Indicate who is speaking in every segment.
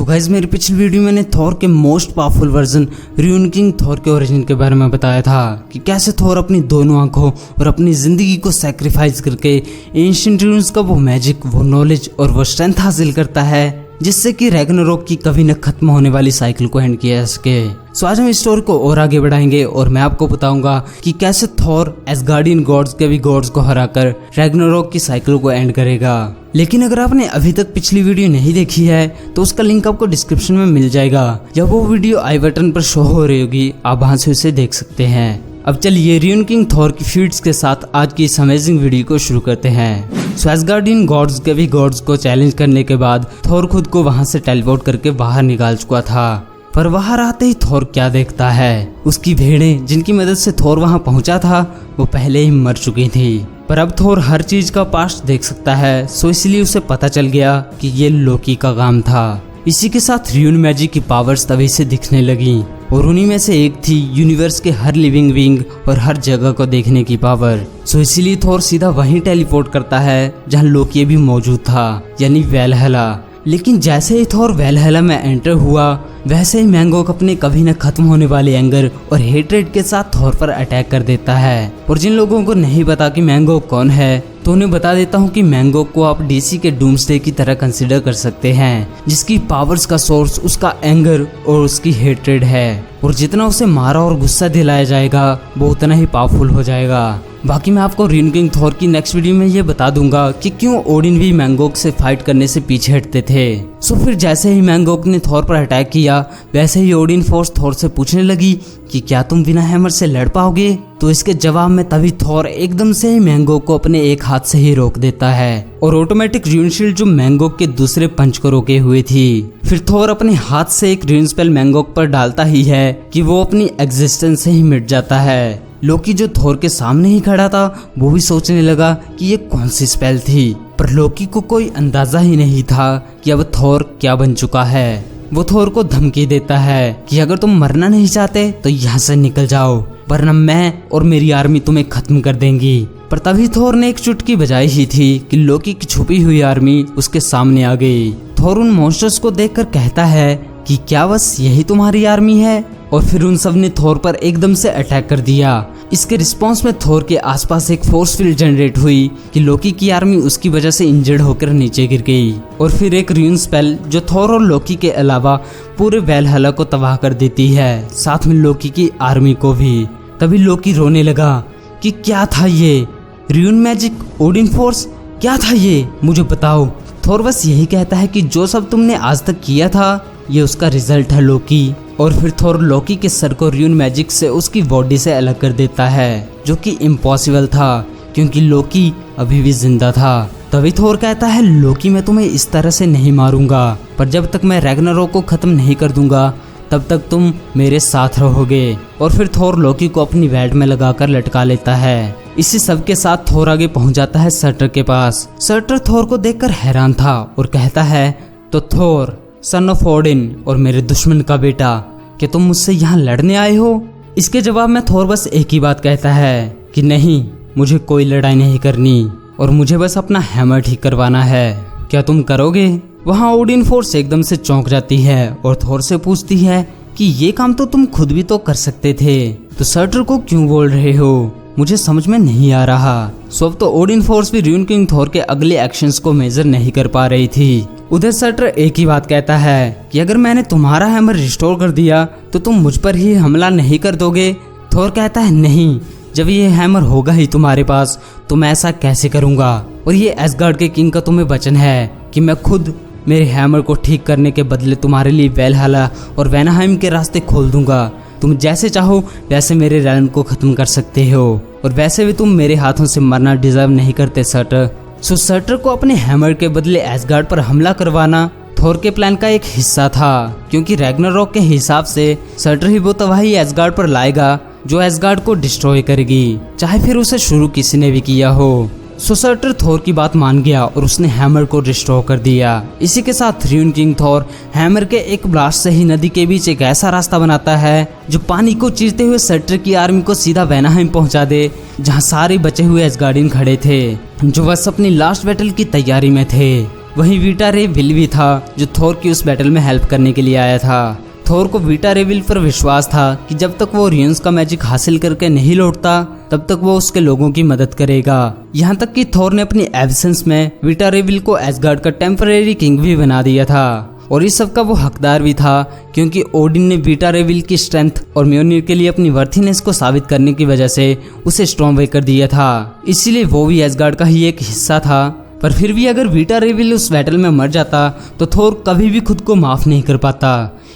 Speaker 1: Guys मेरी पिछली video में मैंने थॉर के most powerful version ruin king Thor के ओरिजिन के बारे में बताया था कि कैसे थॉर अपनी दोनों आंखों और अपनी जिंदगी को सैक्रिफाइस करके एंशिएंट र्यून्स का वो मैजिक, वो नॉलेज और वो स्ट्रेंथ हासिल करता है जिससे कि रैग्नारोक की कभी न खत्म होने वाली साइकिल को एंड किया जा सके। सो आज हम इस स्टोरी को और आगे बढ़ाएंगे और मैं आपको बताऊंगा कि कैसे थॉर एसगार्डियन गॉड्स के भी गॉड्स को हराकर रैग्नारोक की साइकिल को एंड करेगा। लेकिन अगर आपने अभी तक पिछली वीडियो नहीं देखी है तो उसका लिंक आपको डिस्क्रिप्शन में मिल जाएगा या वो वीडियो आई बटन पर शो हो रही होगी, आप वहां से उसे देख सकते हैं। अब चलिए र्यून किंग थॉर की फीट्स के साथ आज की इस अमेजिंग वीडियो को शुरू करते हैं। सो एसगार्डियन गॉड्स के भी गॉड्स को चैलेंज करने के बाद थॉर खुद को वहां से टेलीपोर्ट करके बाहर निकाल चुका था, पर बाहर आते ही थॉर क्या देखता है, उसकी भेड़ें जिनकी मदद से थॉर वहां पहुंचा था वो पहले ही मर चुकी थी। पर अब थॉर हर चीज का पास्ट देख सकता है, सो इसलिए उसे पता चल गया कि ये लोकी का काम था। इसी के साथ र्यून मैजिक की पावर्स तभी से दिखने लगी और उन्हीं में से एक थी यूनिवर्स के हर लिविंग बीइंग और हर जगह को देखने की पावर। सो इसीलिए थॉर सीधा वहीं टेलीपोर्ट करता है जहां लोकी भी मौजूद था, यानी वैलहला। लेकिन जैसे ही थॉर वैलहला में एंटर हुआ वैसे ही मैंगोक अपने कभी न खत्म होने वाले एंगर और हेट्रेड के साथ थॉर पर अटैक कर देता है। और जिन लोगों को नहीं पता कि मैंगोक कौन है तो उन्हें बता देता हूँ कि मैंगोक को आप डीसी के डूम्सडे की तरह कंसिडर कर सकते हैं, जिसकी पावर्स का सोर्स उसका एंगर और उसकी हेट्रेड है। और जितना उसे मारा और गुस्सा दिलाया जाएगा वो उतना ही पावरफुल हो जाएगा। बाकी मैं आपको र्यून किंग थॉर की नेक्स्ट वीडियो में ये बता दूंगा कि क्यों ओडिन भी मैंगोक से फाइट करने से पीछे हटते थे। सो फिर जैसे ही मैंगोक ने थॉर पर अटैक किया वैसे ही ओडिन फोर्स थॉर से पूछने लगी कि क्या तुम बिना हैमर से लड़ पाओगे। तो इसके जवाब में तभी थॉर एकदम से ही मैंगोक को अपने एक हाथ से ही रोक देता है और ऑटोमेटिक र्यून शील्ड जो मैंगोक के दूसरे पंच को रोके हुए थी। फिर थॉर अपने हाथ से एक र्यून स्पेल मैंगोक पर डालता ही है कि वो अपनी एग्जिस्टेंस से ही मिट जाता है। लोकी जो थॉर के सामने ही खड़ा था वो भी सोचने लगा कि ये कौन सी स्पेल थी, पर लोकी को कोई अंदाजा ही नहीं था कि अब थॉर क्या बन चुका है। वो थॉर को धमकी देता है कि अगर तुम मरना नहीं चाहते तो यहाँ से निकल जाओ, वरना मैं और मेरी आर्मी तुम्हें खत्म कर देंगी। पर तभी थॉर ने एक चुटकी बजाई ही थी कि लोकी की छुपी हुई आर्मी उसके सामने आ गई। थॉर उन मॉन्स्टर्स को देखकर कहता है कि क्या बस यही तुम्हारी आर्मी है, और फिर उन सब ने थॉर पर एकदम से अटैक कर दिया। इसके रिस्पांस में थॉर के आसपास एक फोर्स फील्ड जनरेट हुई कि लोकी की आर्मी उसकी वजह से इंजर्ड होकर नीचे गिर गई। और फिर एक र्यून स्पेल जो थॉर और लोकी के अलावा पूरे वैलहला को तबाह कर देती है, साथ में लोकी की आर्मी को भी। तभी लोकी रोने लगा कि क्या था ये र्यून मैजिक, ओडिन फोर्स, क्या था ये, मुझे बताओ। थॉर बस यही कहता है कि जो सब तुमने आज तक किया था ये उसका रिजल्ट है लोकी। और फिर थॉर लोकी के सर को र्यून मैजिक से उसकी बॉडी से अलग कर देता है, जो कि इम्पॉसिबल था क्योंकि लोकी अभी भी जिंदा था। तभी थॉर कहता है लोकी मैं तुम्हें इस तरह से नहीं मारूंगा, पर जब तक मैं रैग्नारोक को खत्म नहीं कर दूंगा तब तक तुम मेरे साथ रहोगे। और फिर थॉर लोकी को अपनी बेल्ट में लगाकर लटका लेता है। इसी सब के साथ थॉर आगे पहुंच जाता है सर्टर के पास। सर्टर थॉर को देखकर हैरान था और कहता है, तो थॉर सन ऑफ ओडिन और मेरे दुश्मन का बेटा, क्या तुम मुझसे यहाँ लड़ने आए हो? इसके जवाब में थॉर बस एक ही बात कहता है कि नहीं, मुझे कोई लड़ाई नहीं करनी और मुझे बस अपना हैमर ठीक करवाना है, क्या तुम करोगे? वहाँ ओडिन फोर्स एकदम से चौंक जाती है और थॉर से पूछती है कि ये काम तो तुम खुद भी तो कर सकते थे, तो सर्टर को क्यों बोल रहे हो, मुझे समझ में नहीं आ रहा। सो अब तो ओडिन फोर्स भी र्यून किंग थॉर के अगले एक्शंस को मेजर नहीं कर पा रही थी। उधर सर्टर एक ही बात कहता है कि अगर मैंने तुम्हारा हैमर रिस्टोर कर दिया तो तुम मुझ पर ही हमला नहीं कर दोगे। थॉर कहता है नहीं, जब ये हैमर होगा ही तुम्हारे पास तो मैं ऐसा कैसे करूंगा, और ये एसगार्ड के किंग का तुम्हें वचन है कि मैं खुद मेरे हैमर को ठीक करने के बदले तुम्हारे लिए वैलहला और वैनाहाइम के रास्ते खोल दूंगा। तुम जैसे चाहो वैसे मेरे रैल्म को खत्म कर सकते हो, और वैसे भी तुम मेरे हाथों से मरना डिजर्व नहीं करते सर्टर। सो सर्टर को अपने हैमर के बदले एसगार्ड पर हमला करवाना थॉर के प्लान का एक हिस्सा था, क्योंकि रैग्नारोक के हिसाब से सर्टर ही वो तबाही एसगार्ड पर लाएगा जो एसगार्ड को डिस्ट्रॉय करेगी, चाहे फिर उसे शुरू किसी ने भी किया हो। सो सर्टर थॉर की बात मान गया और उसने हैमर को डिस्ट्रॉय कर दिया। इसी के साथ र्यून किंग थॉर हैमर के एक ब्लास्ट से ही नदी के बीच एक ऐसा रास्ता बनाता है जो पानी को चीरते हुए सर्टर की आर्मी को सीधा वैनाहाइम पहुंचा दे, जहां सारे बचे हुए एसगार्डियन खड़े थे जो बस अपनी लास्ट बैटल की तैयारी में थे। वहीं वीटा रे विल भी था जो थोर की उस बैटल में हेल्प करने के लिए आया था। थोर को वीटा रे विल पर विश्वास था कि जब तक वो रुइंस का मैजिक हासिल करके नहीं लौटता तब तक वो उसके लोगों की मदद करेगा। यहाँ तक कि थोर ने अपनी एब्सेंस में वीटा रे विल को एसगार्ड का टेम्परेरी किंग भी बना दिया था और इस सब का वो हकदार भी था, क्योंकि ओडिन ने वीटा रे विल की स्ट्रेंथ और म्योनिर के लिए अपनी वर्थीनेस को साबित करने की वजह से उसे स्टॉर्मवेकर दिया था। इसीलिए वो भी एसगार्ड का ही एक हिस्सा था। पर फिर भी अगर वीटा रे विल उस बैटल में मर जाता तो थोर कभी भी खुद को माफ नहीं कर पाता।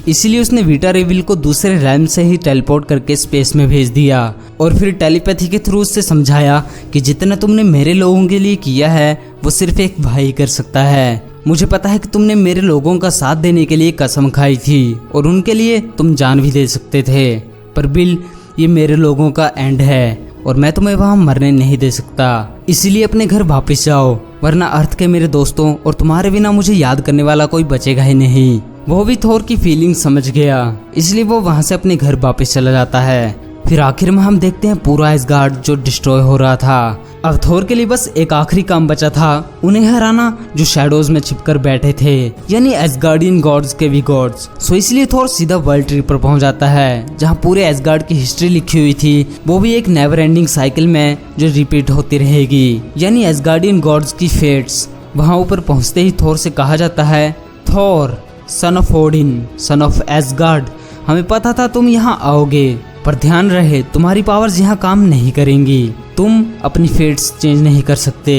Speaker 1: इसीलिए उसने वीटा रे विल को दूसरे रैम से ही टेलीपोर्ट करके स्पेस में भेज दिया और फिर टेलीपैथी के थ्रू उससे समझाया कि जितना तुमने मेरे लोगों के लिए किया है वो सिर्फ एक भाई कर सकता है। मुझे पता है कि तुमने मेरे लोगों का साथ देने के लिए कसम खाई थी और उनके लिए तुम जान भी दे सकते थे, पर बिल ये मेरे लोगों का एंड है और मैं तुम्हें वहां मरने नहीं दे सकता। इसीलिए अपने घर वापस जाओ, वरना अर्थ के मेरे दोस्तों और तुम्हारे बिना मुझे याद करने वाला कोई बचेगा ही नहीं। वो भी थोर की फीलिंग समझ गया, इसलिए वो वहां से अपने घर वापस चला जाता है। फिर आखिर में हम देखते हैं पूरा एसगार्ड जो डिस्ट्रॉय हो रहा था। अब थोर के लिए बस एक आखिरी काम बचा था, उन्हें हराना जो शैडोज में छिपकर बैठे थे, यानी एसगार्डियन गॉड्स के भी गॉड्स। सो इसलिए थोर सीधा वर्ल्ड ट्री पर पहुंच जाता है जहां पूरे एसगार्ड की हिस्ट्री लिखी हुई थी, वो भी एक नेवर एंडिंग साइकिल में जो रिपीट होती रहेगी, यानी एसगार्डियन गॉड्स की फेट्स। वहां ऊपर पहुंचते ही थोर से कहा जाता है, Thor son of Odin, son of Asgard, हमें पता था तुम यहाँ आओगे, पर ध्यान रहे तुम्हारी पावर्स यहाँ काम नहीं करेंगी, तुम अपनी फेट्स चेंज नहीं कर सकते।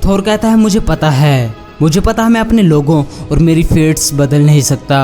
Speaker 1: थोर कहता है मुझे पता है मैं अपने लोगों और मेरी फेट्स बदल नहीं सकता,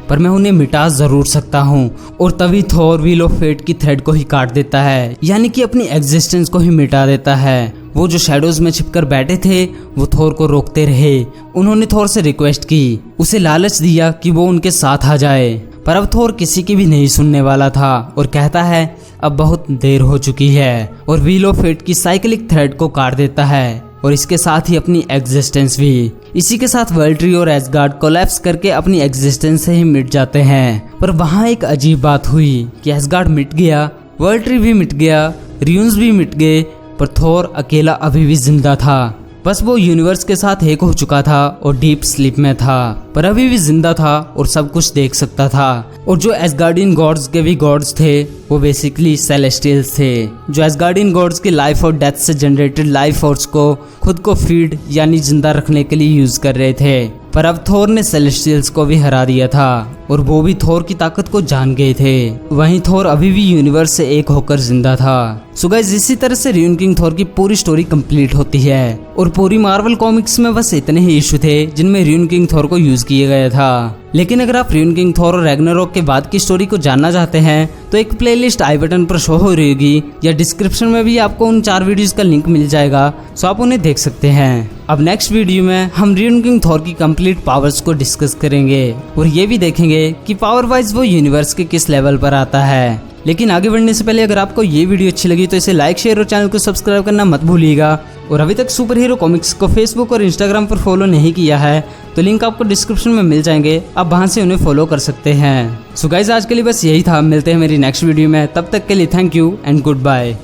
Speaker 1: पर मैं उन्हें मिटा जरूर सकता हूँ। और तभी थोर व्हील ऑफ फेट की थ्रेड को ही काट देता है, यानी कि अपनी एग्जिस्टेंस को ही मिटा देता है। वो जो शैडोज में छिपकर बैठे थे वो थोर को रोकते रहे। उन्होंने थोर से रिक्वेस्ट की, उसे लालच दिया कि वो उनके साथ आ जाए, पर अब थोर किसी की भी नहीं सुनने वाला था और कहता है अब बहुत देर हो चुकी है, और व्हील ऑफ फेट की साइक्लिक थ्रेड को काट देता है और इसके साथ ही अपनी एग्जिस्टेंस भी। इसी के साथ वर्ल्ड ट्री और एसगार्ड कोलैप्स करके अपनी एग्जिस्टेंस से ही मिट जाते हैं। पर वहाँ एक अजीब बात हुई कि एसगार्ड मिट गया, वर्ल्ड ट्री भी मिट गया, रुइंस भी मिट गए, पर थोर अकेला अभी भी जिंदा था। बस वो यूनिवर्स के साथ एक हो चुका था और डीप स्लीप में था, पर अभी भी जिंदा था और सब कुछ देख सकता था। और जो एसगार्डियन गॉड्स के भी गॉड्स थे वो बेसिकली सेलेस्टियल्स थे, जो एसगार्डियन गॉड्स की लाइफ और डेथ से जनरेटेड लाइफ फोर्स को खुद को फीड यानी जिंदा रखने के लिए यूज कर रहे थे। पर अब थोर ने सेलेस्टियल्स को भी हरा दिया था और वो भी थोर की ताकत को जान गए थे। वहीं थोर अभी भी यूनिवर्स से एक होकर जिंदा था। सो गाइस, इसी तरह से रियन किंग थोर की पूरी स्टोरी कंप्लीट होती है और पूरी मार्वल कॉमिक्स में बस इतने ही इशू थे जिनमें रियन किंग थोर को यूज किया गया था। लेकिन अगर आप रियन किंग थोर और रैग्नारोक के बाद की स्टोरी को जानना चाहते हैं तो एक प्लेलिस्ट आई बटन पर शो हो रही होगी या डिस्क्रिप्शन में भी आपको उन 4 वीडियोस का लिंक मिल जाएगा, सो आप उन्हें देख सकते हैं। अब नेक्स्ट वीडियो में हम रियन किंग थोर की कंप्लीट पावर्स को डिस्कस करेंगे और ये भी देखेंगे कि पावर वाइज वो यूनिवर्स के किस लेवल पर आता है। लेकिन आगे बढ़ने से पहले अगर आपको ये वीडियो अच्छी लगी तो इसे लाइक, शेयर और चैनल को सब्सक्राइब करना मत भूलिएगा। और अभी तक सुपर हीरो कॉमिक्स को फेसबुक और इंस्टाग्राम पर फॉलो नहीं किया है तो लिंक आपको डिस्क्रिप्शन में मिल जाएंगे, आप वहां से उन्हें फॉलो कर सकते हैं। सो गाइस, आज के लिए बस यही था, मिलते हैं मेरी नेक्स्ट वीडियो में, तब तक के लिए thank you and good bye.